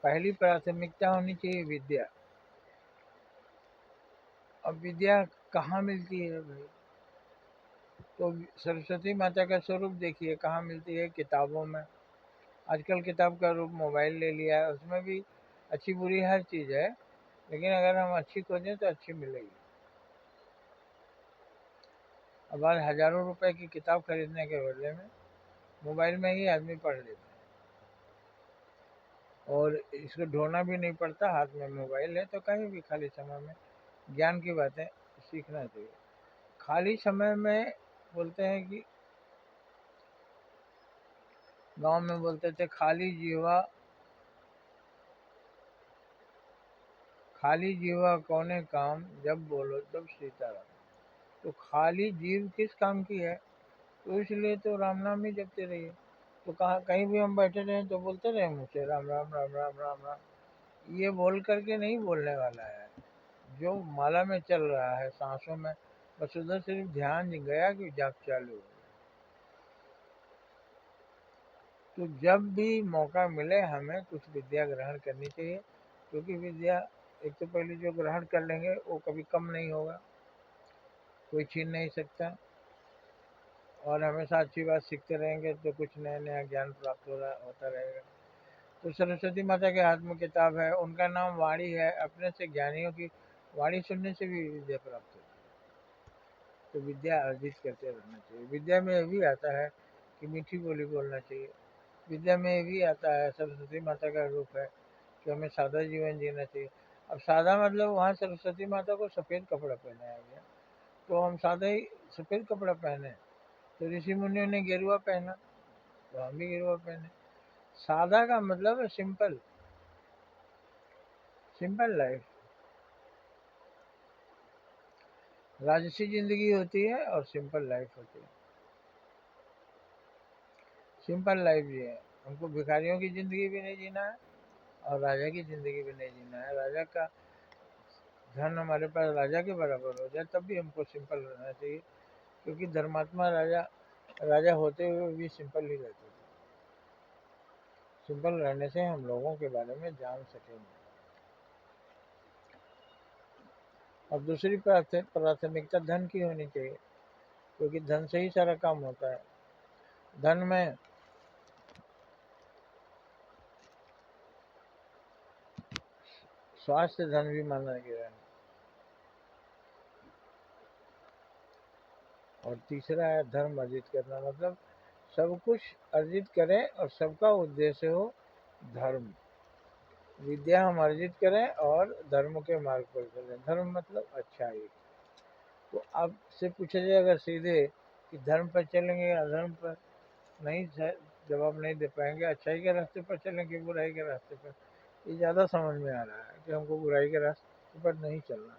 पहली प्राथमिकता होनी चाहिए विद्या। अब विद्या कहाँ मिलती है भाई? तो सरस्वती माता का स्वरूप देखिए कहाँ मिलती है, किताबों में। आजकल किताब का रूप मोबाइल ले लिया है, उसमें भी अच्छी बुरी हर चीज़ है, लेकिन अगर हम अच्छी खोजें तो अच्छी मिलेगी। अब आज हज़ारों रुपए की किताब खरीदने के बदले में मोबाइल में ही आदमी पढ़ लेता है, और इसको ढूंढना भी नहीं पड़ता, हाथ में मोबाइल है तो कहीं भी खाली समय में ज्ञान की बातें सीखना चाहिए। खाली समय में बोलते हैं कि गांव में बोलते थे खाली जीवा कौने काम, जब बोलो तब सीताराम। तो खाली जीव किस काम की है? तो इसलिए तो राम नाम ही जपते रहिए। तो कहाँ कहीं भी हम बैठे रहें तो बोलते रहे मुझसे राम राम राम राम राम राम, ये बोल करके नहीं बोलने वाला है। जो माला में चल रहा है सांसों में, बस उधर सिर्फ ध्यान गया कि जाप चालू हो। तो जब भी मौका मिले हमें कुछ विद्या ग्रहण करनी चाहिए, क्योंकि विद्या एक तो पहले जो ग्रहण कर लेंगे वो कभी कम नहीं होगा, कोई छीन नहीं सकता, और हमेशा अच्छी बात सीखते रहेंगे तो कुछ नया नया ज्ञान प्राप्त होता रहेगा। तो सरस्वती माता के हाथ में किताब है, उनका नाम वाणी है, अपने से ज्ञानियों की वाणी सुनने से भी विद्या प्राप्त होती है। तो विद्या अर्जित करते रहना चाहिए। विद्या में ये भी आता है कि मीठी बोली बोलना चाहिए। विद्या में ये भी आता है, सरस्वती माता का रूप है कि हमें सादा जीवन जीना चाहिए। अब सादा मतलब वहाँ सरस्वती माता को सफ़ेद कपड़ा पहनाया गया, तो हम सादा ही सफ़ेद कपड़ा पहने। तो ऋषि मुनियों ने गेरुआ पहना, तो हम भी गेरुआ पहने। सादा का मतलब है सिंपल, सिंपल लाइफ। राजसी जिंदगी होती है और सिंपल लाइफ होती है। सिंपल लाइफ जिए, हमको भिखारियों की ज़िंदगी भी नहीं जीना है और राजा की ज़िंदगी भी नहीं जीना है। राजा का धन हमारे पास राजा के बराबर हो जाए तब भी हमको सिंपल रहना चाहिए, क्योंकि धर्मात्मा राजा राजा होते हुए भी सिंपल ही रहते थे। सिंपल रहने से हम लोगों के बारे में जान सकेंगे। और दूसरी प्राथमिकता धन की होनी चाहिए, क्योंकि धन से ही सारा काम होता है। धन में स्वास्थ्य धन भी माना गया है। और तीसरा है धर्म अर्जित करना, मतलब सब कुछ अर्जित करें और सबका उद्देश्य हो धर्म। विद्या हम अर्जित करें और धर्म के मार्ग पर चलें। धर्म मतलब अच्छाई। तो आपसे पूछा जाए अगर सीधे कि धर्म पर चलेंगे या अधर्म पर, नहीं जवाब नहीं दे पाएंगे। अच्छाई के रास्ते पर चलें कि बुराई के रास्ते पर, ये ज़्यादा समझ में आ रहा है कि हमको बुराई के रास्ते पर नहीं चलना।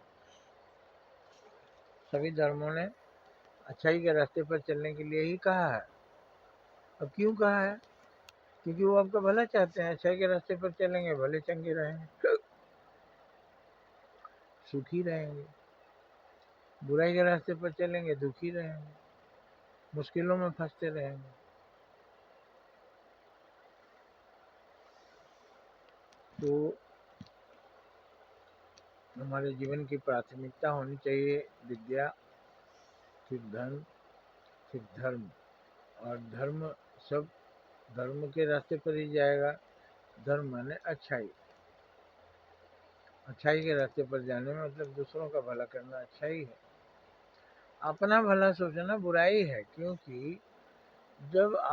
सभी धर्मों ने अच्छाई के रास्ते पर चलने के लिए ही कहा है। अब क्यों कहा है? क्योंकि वो आपका भला चाहते हैं। अच्छाई के रास्ते पर चलेंगे, भले चंगे रहेंगे, सुखी रहेंगे। बुराई के रास्ते पर चलेंगे, दुखी रहेंगे, मुश्किलों में फंसते रहेंगे। तो हमारे जीवन की प्राथमिकता होनी चाहिए विद्या, फिर धन, फिर धर्म। और धर्म सब धर्म के रास्ते पर ही जाएगा। धर्म माने अच्छाई। अच्छाई के रास्ते पर जाने में मतलब दूसरों का भला करना अच्छाई है। अपना भला सोचना बुराई है, क्योंकि जब